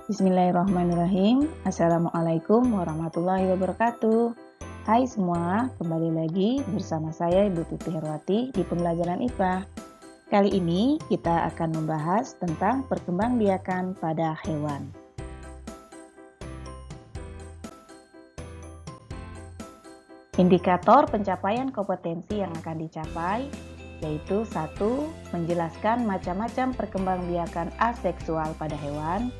Bismillahirrahmanirrahim. Assalamualaikum warahmatullahi wabarakatuh. Hai semua, kembali lagi bersama saya Ibu Tuti Herwati di pembelajaran IPA. Kali ini kita akan membahas tentang perkembangbiakan pada hewan. Indikator pencapaian kompetensi yang akan dicapai yaitu 1. Menjelaskan macam-macam perkembangbiakan aseksual pada hewan.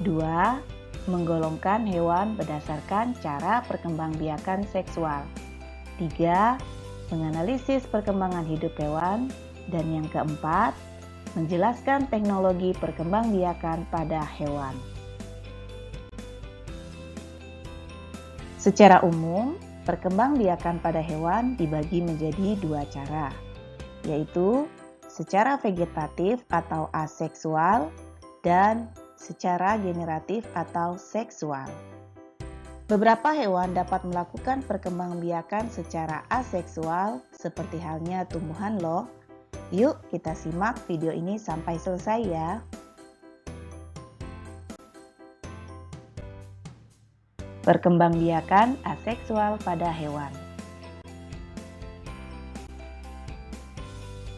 2. Menggolongkan hewan berdasarkan cara perkembangbiakan seksual. 3. Menganalisis perkembangan hidup hewan. Dan yang keempat, menjelaskan teknologi perkembangbiakan pada hewan. Secara umum, perkembangbiakan pada hewan dibagi menjadi dua cara, yaitu secara vegetatif atau aseksual dan secara generatif atau seksual. Beberapa hewan dapat melakukan perkembangbiakan secara aseksual seperti halnya tumbuhan loh. Yuk kita simak video ini sampai selesai ya. Perkembangbiakan aseksual pada hewan.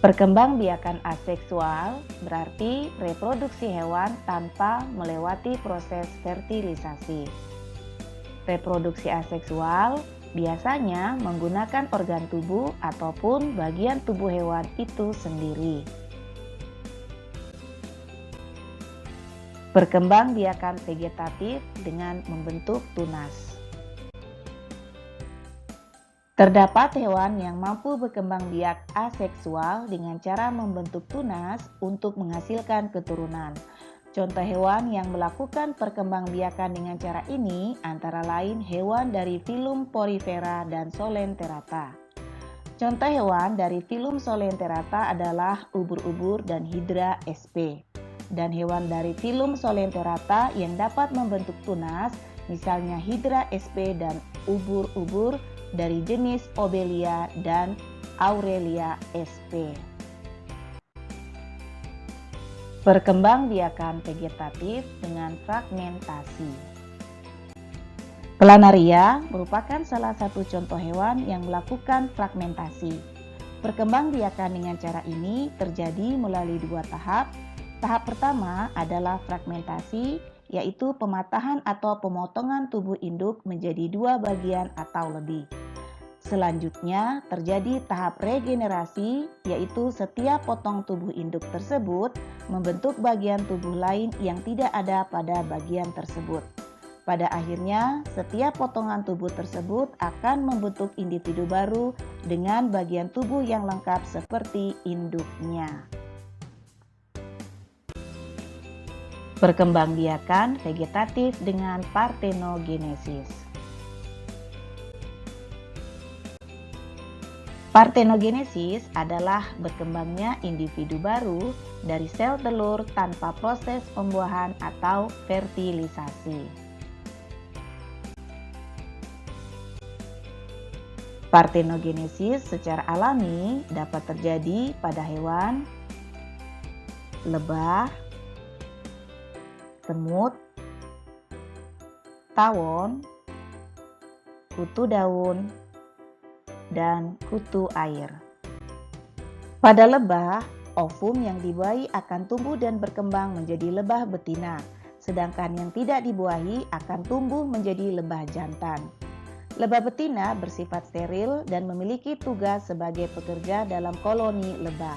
Perkembangbiakan aseksual berarti reproduksi hewan tanpa melewati proses fertilisasi. Reproduksi aseksual biasanya menggunakan organ tubuh ataupun bagian tubuh hewan itu sendiri. Perkembangbiakan vegetatif dengan membentuk tunas. Terdapat hewan yang mampu berkembang biak aseksual dengan cara membentuk tunas untuk menghasilkan keturunan. Contoh hewan yang melakukan perkembangbiakan dengan cara ini antara lain hewan dari filum Porifera dan Solenterata. Contoh hewan dari filum Solenterata adalah ubur-ubur dan Hydra sp. Dan hewan dari filum Solenterata yang dapat membentuk tunas misalnya Hydra sp dan ubur-ubur dari jenis Obelia dan Aurelia sp. Perkembangbiakan vegetatif dengan fragmentasi. Planaria merupakan salah satu contoh hewan yang melakukan fragmentasi. Perkembangbiakan dengan cara ini terjadi melalui dua tahap. Tahap pertama adalah fragmentasi, yaitu pematahan atau pemotongan tubuh induk menjadi dua bagian atau lebih. Selanjutnya terjadi tahap regenerasi, yaitu setiap potong tubuh induk tersebut membentuk bagian tubuh lain yang tidak ada pada bagian tersebut. Pada akhirnya, setiap potongan tubuh tersebut akan membentuk individu baru dengan bagian tubuh yang lengkap seperti induknya. Perkembangbiakan vegetatif dengan partenogenesis. Partenogenesis adalah berkembangnya individu baru dari sel telur tanpa proses pembuahan atau fertilisasi. Partenogenesis secara alami dapat terjadi pada hewan, lebah, semut, tawon, kutu daun, dan kutu air. Pada lebah, ovum yang dibuahi akan tumbuh dan berkembang menjadi lebah betina, sedangkan yang tidak dibuahi akan tumbuh menjadi lebah jantan. Lebah betina bersifat steril dan memiliki tugas sebagai pekerja dalam koloni lebah.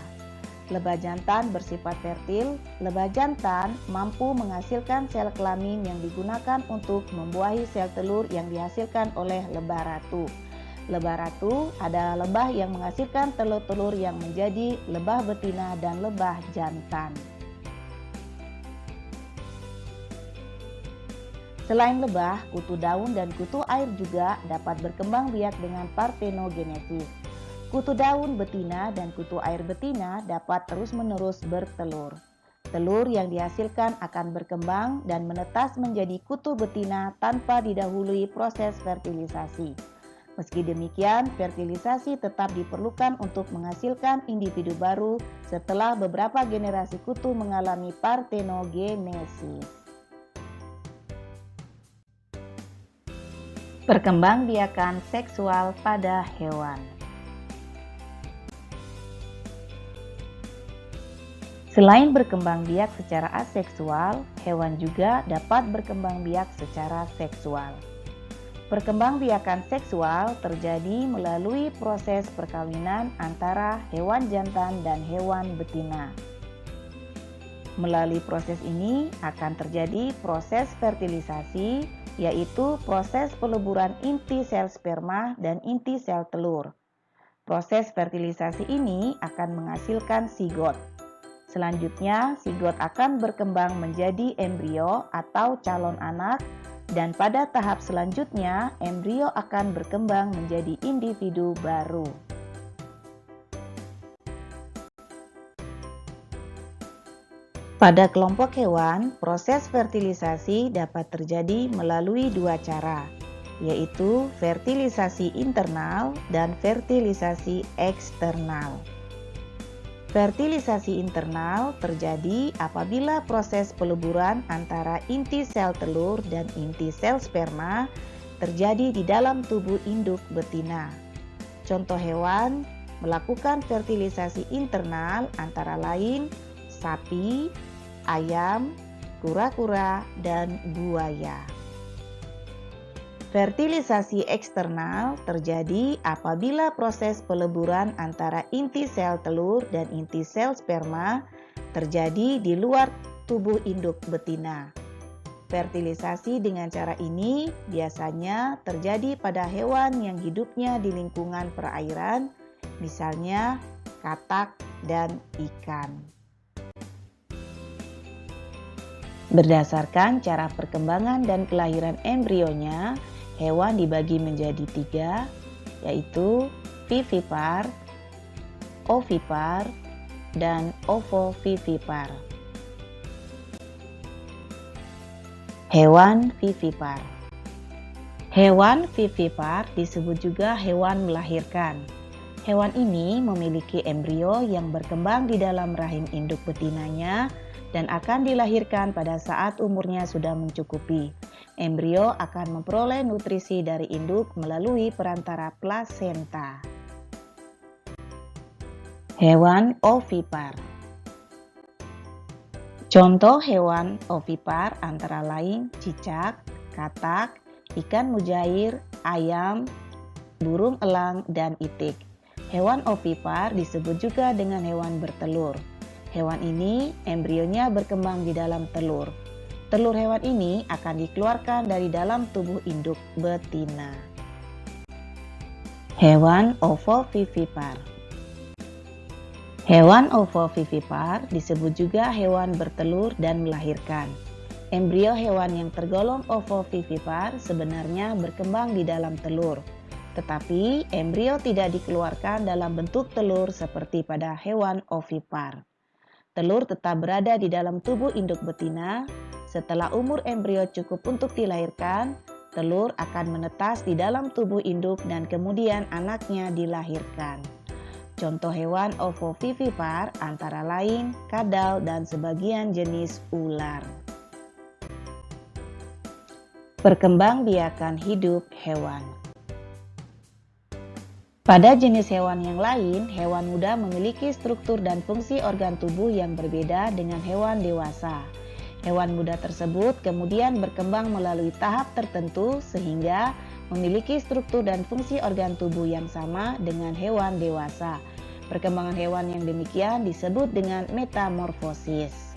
Lebah jantan bersifat fertil. Lebah jantan mampu menghasilkan sel kelamin yang digunakan untuk membuahi sel telur yang dihasilkan oleh lebah ratu. Lebah ratu adalah lebah yang menghasilkan telur-telur yang menjadi lebah betina dan lebah jantan. Selain lebah, kutu daun dan kutu air juga dapat berkembang biak dengan partenogenesis. Kutu daun betina dan kutu air betina dapat terus-menerus bertelur. Telur yang dihasilkan akan berkembang dan menetas menjadi kutu betina tanpa didahului proses fertilisasi. Meski demikian, fertilisasi tetap diperlukan untuk menghasilkan individu baru setelah beberapa generasi kutu mengalami partenogenesis. Perkembangbiakan seksual pada hewan. Selain berkembang biak secara aseksual, hewan juga dapat berkembang biak secara seksual. Perkembangbiakan seksual terjadi melalui proses perkawinan antara hewan jantan dan hewan betina. Melalui proses ini akan terjadi proses fertilisasi, yaitu proses peleburan inti sel sperma dan inti sel telur. Proses fertilisasi ini akan menghasilkan sigot. Selanjutnya, sigot akan berkembang menjadi embrio atau calon anak, dan pada tahap selanjutnya, embrio akan berkembang menjadi individu baru. Pada kelompok hewan, proses fertilisasi dapat terjadi melalui dua cara, yaitu fertilisasi internal dan fertilisasi eksternal. Fertilisasi internal terjadi apabila proses peleburan antara inti sel telur dan inti sel sperma terjadi di dalam tubuh induk betina. Contoh hewan melakukan fertilisasi internal antara lain sapi, ayam, kura-kura, dan buaya. Fertilisasi eksternal terjadi apabila proses peleburan antara inti sel telur dan inti sel sperma terjadi di luar tubuh induk betina. Fertilisasi dengan cara ini biasanya terjadi pada hewan yang hidupnya di lingkungan perairan, misalnya katak dan ikan. Berdasarkan cara perkembangan dan kelahiran embrionya, hewan dibagi menjadi 3, yaitu vivipar, ovipar, dan ovovivipar. Hewan vivipar. Hewan vivipar disebut juga hewan melahirkan. Hewan ini memiliki embrio yang berkembang di dalam rahim induk betinanya dan akan dilahirkan pada saat umurnya sudah mencukupi. Embrio akan memperoleh nutrisi dari induk melalui perantara plasenta. Hewan ovipar. Contoh hewan ovipar antara lain cicak, katak, ikan mujair, ayam, burung elang, dan itik. Hewan ovipar disebut juga dengan hewan bertelur. Hewan ini embrionya berkembang di dalam telur. Telur hewan ini akan dikeluarkan dari dalam tubuh induk betina. Hewan ovovivipar. Hewan ovovivipar disebut juga hewan bertelur dan melahirkan. Embrio hewan yang tergolong ovovivipar sebenarnya berkembang di dalam telur, tetapi embrio tidak dikeluarkan dalam bentuk telur seperti pada hewan ovipar. Telur tetap berada di dalam tubuh induk betina. Setelah umur embrio cukup untuk dilahirkan, telur akan menetas di dalam tubuh induk dan kemudian anaknya dilahirkan. Contoh hewan ovovivipar antara lain kadal dan sebagian jenis ular. Perkembangbiakan hidup hewan. Pada jenis hewan yang lain, hewan muda memiliki struktur dan fungsi organ tubuh yang berbeda dengan hewan dewasa. Hewan muda tersebut kemudian berkembang melalui tahap tertentu sehingga memiliki struktur dan fungsi organ tubuh yang sama dengan hewan dewasa. Perkembangan hewan yang demikian disebut dengan metamorfosis.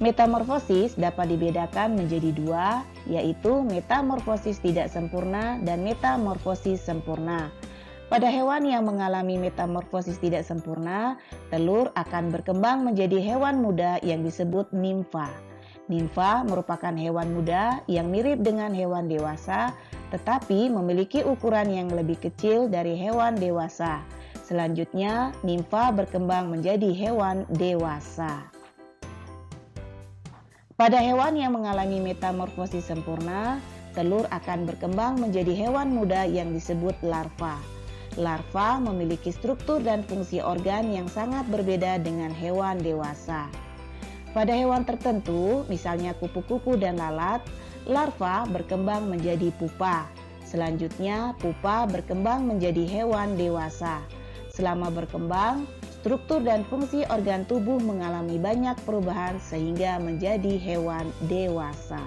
Metamorfosis dapat dibedakan menjadi 2, yaitu metamorfosis tidak sempurna dan metamorfosis sempurna. Pada hewan yang mengalami metamorfosis tidak sempurna, telur akan berkembang menjadi hewan muda yang disebut nimfa. Nimfa merupakan hewan muda yang mirip dengan hewan dewasa, tetapi memiliki ukuran yang lebih kecil dari hewan dewasa. Selanjutnya, nimfa berkembang menjadi hewan dewasa. Pada hewan yang mengalami metamorfosis sempurna, telur akan berkembang menjadi hewan muda yang disebut larva. Larva memiliki struktur dan fungsi organ yang sangat berbeda dengan hewan dewasa. Pada hewan tertentu, misalnya kupu-kupu dan lalat, larva berkembang menjadi pupa. Selanjutnya, pupa berkembang menjadi hewan dewasa. Selama berkembang, struktur dan fungsi organ tubuh mengalami banyak perubahan sehingga menjadi hewan dewasa.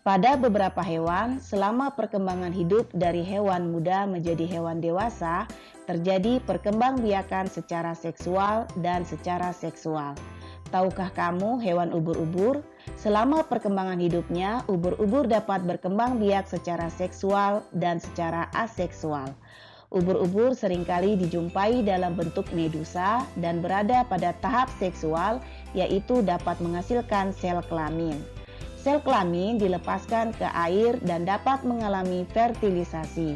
Pada beberapa hewan, selama perkembangan hidup dari hewan muda menjadi hewan dewasa, terjadi perkembangbiakan secara seksual dan secara seksual. Tahukah kamu hewan ubur-ubur? Selama perkembangan hidupnya, ubur-ubur dapat berkembang biak secara seksual dan secara aseksual. Ubur-ubur seringkali dijumpai dalam bentuk medusa dan berada pada tahap seksual, yaitu dapat menghasilkan sel kelamin. Sel kelamin dilepaskan ke air dan dapat mengalami fertilisasi.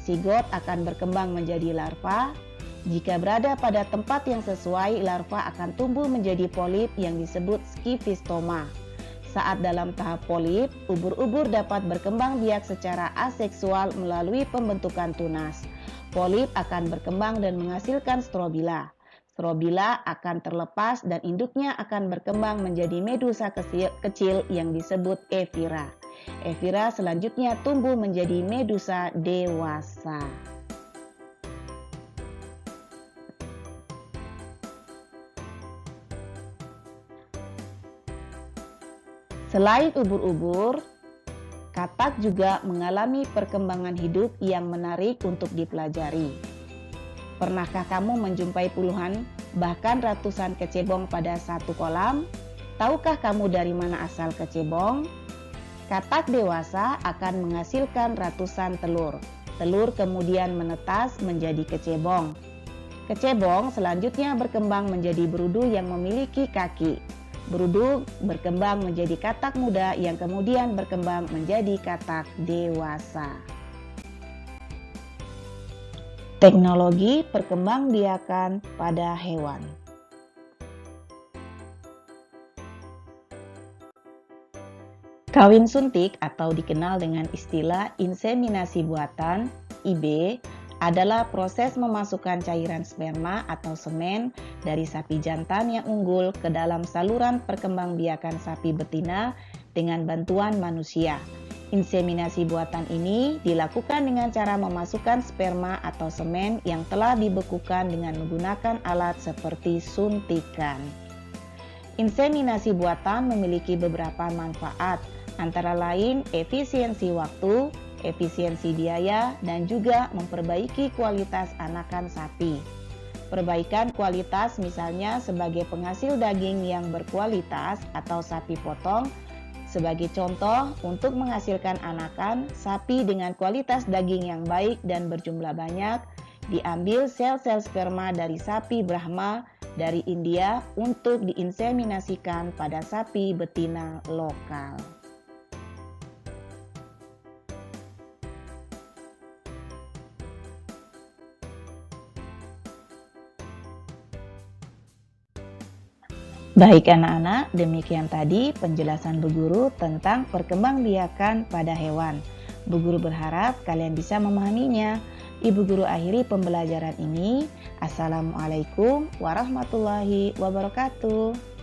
Sigot akan berkembang menjadi larva. Jika berada pada tempat yang sesuai, larva akan tumbuh menjadi polip yang disebut skifistoma. Saat dalam tahap polip, ubur-ubur dapat berkembang biak secara aseksual melalui pembentukan tunas. Polip akan berkembang dan menghasilkan strobila. Strobila akan terlepas dan induknya akan berkembang menjadi medusa kecil yang disebut evira. Evira selanjutnya tumbuh menjadi medusa dewasa. Selain ubur-ubur, katak juga mengalami perkembangan hidup yang menarik untuk dipelajari. Pernahkah kamu menjumpai puluhan, bahkan ratusan kecebong pada satu kolam? Tahukah kamu dari mana asal kecebong? Katak dewasa akan menghasilkan ratusan telur. Telur kemudian menetas menjadi kecebong. Kecebong selanjutnya berkembang menjadi berudu yang memiliki kaki. Berudu berkembang menjadi katak muda yang kemudian berkembang menjadi katak dewasa. Teknologi perkembangbiakan pada hewan. Kawin suntik atau dikenal dengan istilah inseminasi buatan (IB) adalah proses memasukkan cairan sperma atau semen dari sapi jantan yang unggul ke dalam saluran perkembangbiakan sapi betina dengan bantuan manusia. Inseminasi buatan ini dilakukan dengan cara memasukkan sperma atau semen yang telah dibekukan dengan menggunakan alat seperti suntikan. Inseminasi buatan memiliki beberapa manfaat, antara lain efisiensi waktu, efisiensi biaya, dan juga memperbaiki kualitas anakan sapi. Perbaikan kualitas misalnya sebagai penghasil daging yang berkualitas atau sapi potong. Sebagai contoh, untuk menghasilkan anakan, sapi dengan kualitas daging yang baik dan berjumlah banyak, diambil sel-sel sperma dari sapi Brahma dari India untuk diinseminasikan pada sapi betina lokal. Baik anak-anak, demikian tadi penjelasan Bu Guru tentang perkembangbiakan pada hewan. Bu Guru berharap kalian bisa memahaminya. Ibu Guru akhiri pembelajaran ini. Assalamualaikum warahmatullahi wabarakatuh.